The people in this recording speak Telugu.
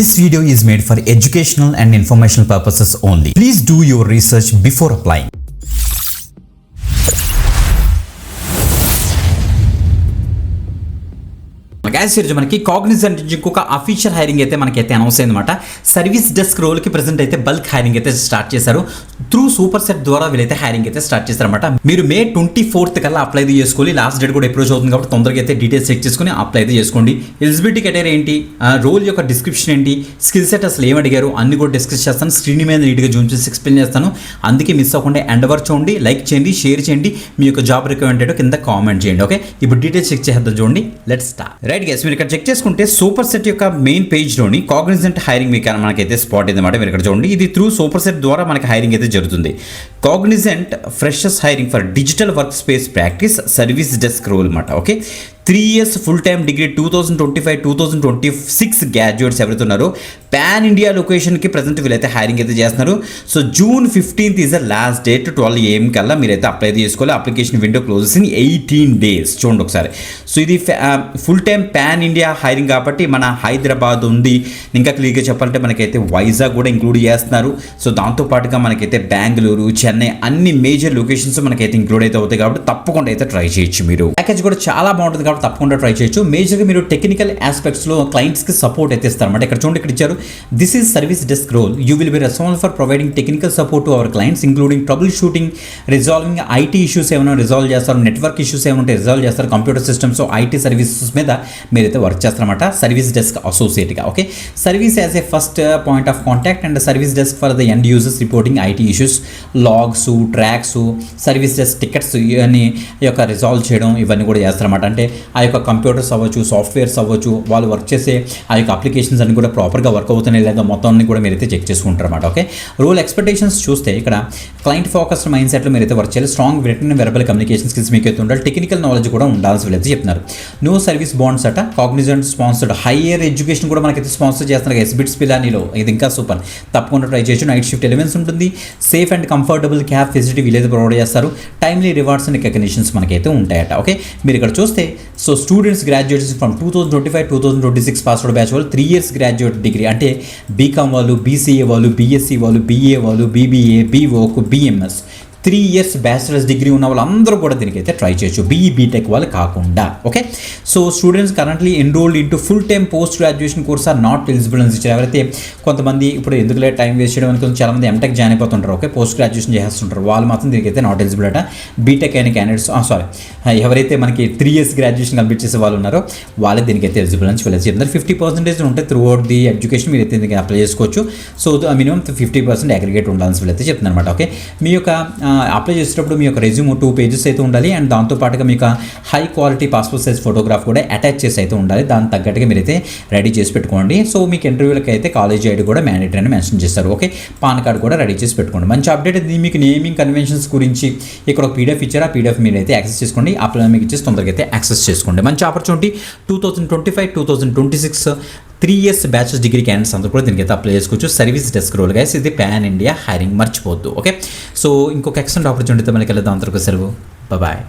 This video is made for educational and informational purposes only. Please do your research before applying. Gas ఈరోజు మనకి కాగ్నిజెంట్ నుంచి ఇంకొక అఫీషియల్ హైరింగ్ అయితే మనకైతే అనౌన్స్ అయిందన్నమాట. సర్వీస్ డెస్క్ రోల్కి ప్రెసెంట్ అయితే బల్క్ హైరింగ్ అయితే స్టార్ట్ చేశారు. త్రూ సూపర్ సెట్ ద్వారా వీళ్ళైతే హైరింగ్ అయితే స్టార్ట్ చేశారన్నమాట. మీరు May 24th కల్లా అప్లై అయితే చేసుకోవాలి. లాస్ట్ డేట్ కూడా అప్రోచ్ అవుతుంది కాబట్టి తొందరగా అయితే డీటెయిల్స్ చెక్ చేసుకుని అప్లై అయితే చేసుకోండి. ఎలిజిబిలిటీ క్రైటీరియా ఏంటి, రోల్ యొక్క డిస్క్రిప్షన్ ఏంటి, స్కిల్ సెట్ అసలు ఏం అడిగారు అన్ని కూడా డిస్కస్ చేస్తాను. స్క్రీన్ మీద నీట్గా జూమ్ చేసి ఎక్స్ప్లెయిన్ చేస్తాను. అందుకే మిస్ అవ్వకుండా ఎండ్ వరకు చూడండి, లైక్ చేయండి, షేర్ చేయండి. మీ యొక్క జాబ్ రిక్వైర్మెంట్ ఏంటో కింద కామెంట్ చేయండి. ఓకే, ఇప్పుడు డీటెయిల్స్ చెక్ చేద్దాం. చూడండి, లెట్స్ స్టార్ట్. రైట్ గైస్, మీరు ఇక్కడ చెక్ చేసుకుంటే సూపర్ సెట్ యొక్క మెయిన్ పేజ్లోని కాగ్నిజెంట్ హైరింగ్ మీకు మనకైతే స్పాట్ అయిందన్నమాట. మీరు ఇక్కడ చూడండి, ఇది త్రూ సూపర్ సెట్ ద్వారా మనకి హైరింగ్ అయితే జరుగుతుంది. Cognizant freshers hiring for digital work space practice service desk role అన్నమాట. Okay, 3 years full time degree 2025-2026 graduates ఎవరైతే ఉన్నారో పాన్ ఇండియా లొకేషన్కి ప్రజెంట్ వీళ్ళైతే హైరింగ్ అయితే చేస్తున్నారు. So June 15th is the last date. 12 AM కల్లా మీరైతే అప్లై చేసుకోవాలి. Application window closes in 18 days. చూడండి ఒకసారి. సో ఇది full time pan India hiring కాబట్టి మన హైదరాబాద్ ఉంది, ఇంకా క్లియర్గా చెప్పాలంటే మనకైతే వైజాగ్ కూడా ఇంక్లూడ్ చేస్తున్నారు. సో దాంతోపాటుగా మనకైతే బెంగళూరు, చెన్నై అన్ని మేజర్ లొకేషన్స్ మనకైతే ఇంక్లూడ్ అయితే అవుతాయి కాబట్టి తప్పకుండా అయితే ట్రై చేయొచ్చు. మీరు ప్యాకేజ్ కూడా చాలా బాగుంటుంది కాబట్టి తప్పకుండా ట్రై చేయొచ్చు. మేజర్గా మీరు టెక్నికల్ ఆస్పెక్ట్స్లో క్లయింట్స్కి సపోర్ట్ అయితే ఇస్తారన్నమాట. ఇక్కడ చూడండి, ఇక్కడ ఇచ్చారు, this is service desk role. You will be responsible for providing technical support to our clients including trouble shooting, resolving IT issues ఏమైనా రిజాల్వ్ చేస్తారు, నెట్వర్క్ ఇష్యూస్ ఏమైనా ఉంటే రిజాల్వ్ చేస్తారు, కంప్యూటర్ సిస్టమ్స్ ఐటీ సర్వీసెస్ మీద మీరైతే వర్క్ చేస్తారన్నమాట. సర్వీస్ డెస్క్ అసోసియేట్గా. Okay, service as a first point of contact and service desk for the end users reporting IT issues, logs, tracks, service desk tickets ఇవన్నీ యొక్క రిజాల్వ్ చేయడం ఇవన్నీ కూడా చేస్తారన్నమాట. అంటే ఆ యొక్క కంప్యూటర్స్ అవ్వచ్చు, సాఫ్ట్వేర్స్ అవ్వచ్చు, వాళ్ళు వర్క్ చేసే ఆ యొక్క అప్లికేషన్స్ అన్ని కూడా ప్రాపర్గా వర్క్ అవుతున్నాయి లేదా మొత్తం అన్ని కూడా మీరైతే చెక్ చేసుకుంటారు అన్నమాట. ఓకే, రోల్ ఎక్స్పెక్టేషన్స్ చూస్తే ఇక్కడ క్లయింట్ ఫోకస్డ్ మైండ్ సెట్లో మీరైతే వర్క్ చేయాలి. Strong return verbal communication skills మీకు అయితే ఉండాలి. టెక్నికల్ నాలెడ్జ్ కూడా ఉండాల్సి వీళ్ళైతే చెప్తున్నారు. నో సర్వీస్ బాండ్స్ అట. కాగ్నిజెంట్ స్పాన్సర్డ్ హైయర్ ఎడ్యుకేషన్ కూడా మనకైతే స్పాన్సర్ చేస్తున్నారు. ఎస్బిట్స్ పిలానీలో ఇది ఇంకా సూపర్, తప్పకుండా ట్రై చేయొచ్చు. నైట్ షిఫ్ట్ ఎలిమెంట్స్ ఉంటుంది. Safe and comfortable cab facility వీళ్ళైతే ప్రొవైడ్ చేస్తారు. టైమ్లీ రివార్డ్స్ అండ్ రికగ్నిషన్స్ మనకైతే ఉంటాయట. ఓకే, మీరు ఇక్కడ చూస్తే so students graduates from 2025-2026 password batch వాళ్ళు 3 years గ్రాడ్యుయేట్ డిగ్రీ అంటే బీకామ్ వాళ్ళు, బీసీఏ వాళ్ళు, బీఎస్సీ వాళ్ళు, బీఏ వాళ్ళు, BBA, BVoc, BMS 3 years bachelors degree ఉన్న వాళ్ళందరూ కూడా దీనికైతే ట్రై చేయొచ్చు, బీఈ బీటెక్ వాళ్ళు కాకుండా. Okay, so students currently enrolled into full time post graduation course are not eligible అని ఇచ్చారు. ఎవరైతే కొంతమంది ఇప్పుడు ఎందుకులే టైం వేస్ట్ చేయడం అనుకుని చాలామంది ఎంటెక్ జాయిన్ అయిపోతుంటారు. ఓకే, పోస్ట్ గ్రాడ్యుయేషన్ చేస్తుంటారు, వాళ్ళు మాత్రం దీనికైతే నాట్ ఎలిజిబుల్ అట. బీటెక్ అయిన క్యాండిడేట్స్ ఎవరైతే మనకి 3 years గ్రాడ్యుయేషన్ కంప్లీట్ చేసే వాళ్ళు ఉన్నారో వాళ్ళే దీనికైతే ఎలిజిబుల్ అని చెప్పారు. 50% ఉంటే త్రూ అవుట్ ది ఎడ్యుకేషన్ మీరు అయితే దీనికి అప్లై చేసుకోవచ్చు. సో మినిమం 50% అగ్రిగేట్ ఉండాలని వీళ్ళైతే చెప్తున్నారు అనమాట. ఓకే, మీ యొక్క అప్లై చేసేటప్పుడు మీ యొక్క రెజ్యూమ్ 2 pages అయితే ఉండాలి. అండ్ దాంతోపాటుగా మీకు high quality passport size photograph కూడా అటాచ్ చేసి అయితే ఉండాలి. దానికి తగ్గట్టుగా మీరైతే రెడీ చేసి పెట్టుకోండి. సో మీకు ఇంటర్వ్యూలకి అయితే కాలేజ్ ఐడి కూడా మ్యాండేటరీ అని మెన్షన్ చేస్తారు. ఓకే, పాన్ కార్డ్ కూడా రెడీ చేసి పెట్టుకోండి. మంచి అప్డేట్ ఇది. మీకు నేమింగ్ కన్వెన్షన్స్ గురించి ఇక్కడ ఒక పీడిఎఫ్ ఇచ్చారు. ఆ పీడిఎఫ్ మీరు అయితే యాక్సెస్ చేసుకోండి. అప్లై మీకు ఇచ్చేసి తొందరగా అయితే యాక్సెస్ చేసుకోండి. మంచి opportunity. 2025-2026 3 years batches degree candidates అందరూ కూడా దీనికి అయితే అప్లై చేసుకోవచ్చు. సర్వీస్ డెస్క్ రోల్ గైస్, ఇది పాన్ ఇండియా హైరింగ్, మర్చిపోవద్దు. ఓకే, సో ఇంకొక ఎక్సలెంట్ ఆపర్చునిటీతో మనకి వెళ్దాం. అందరికీ సెలవు. బాయ్.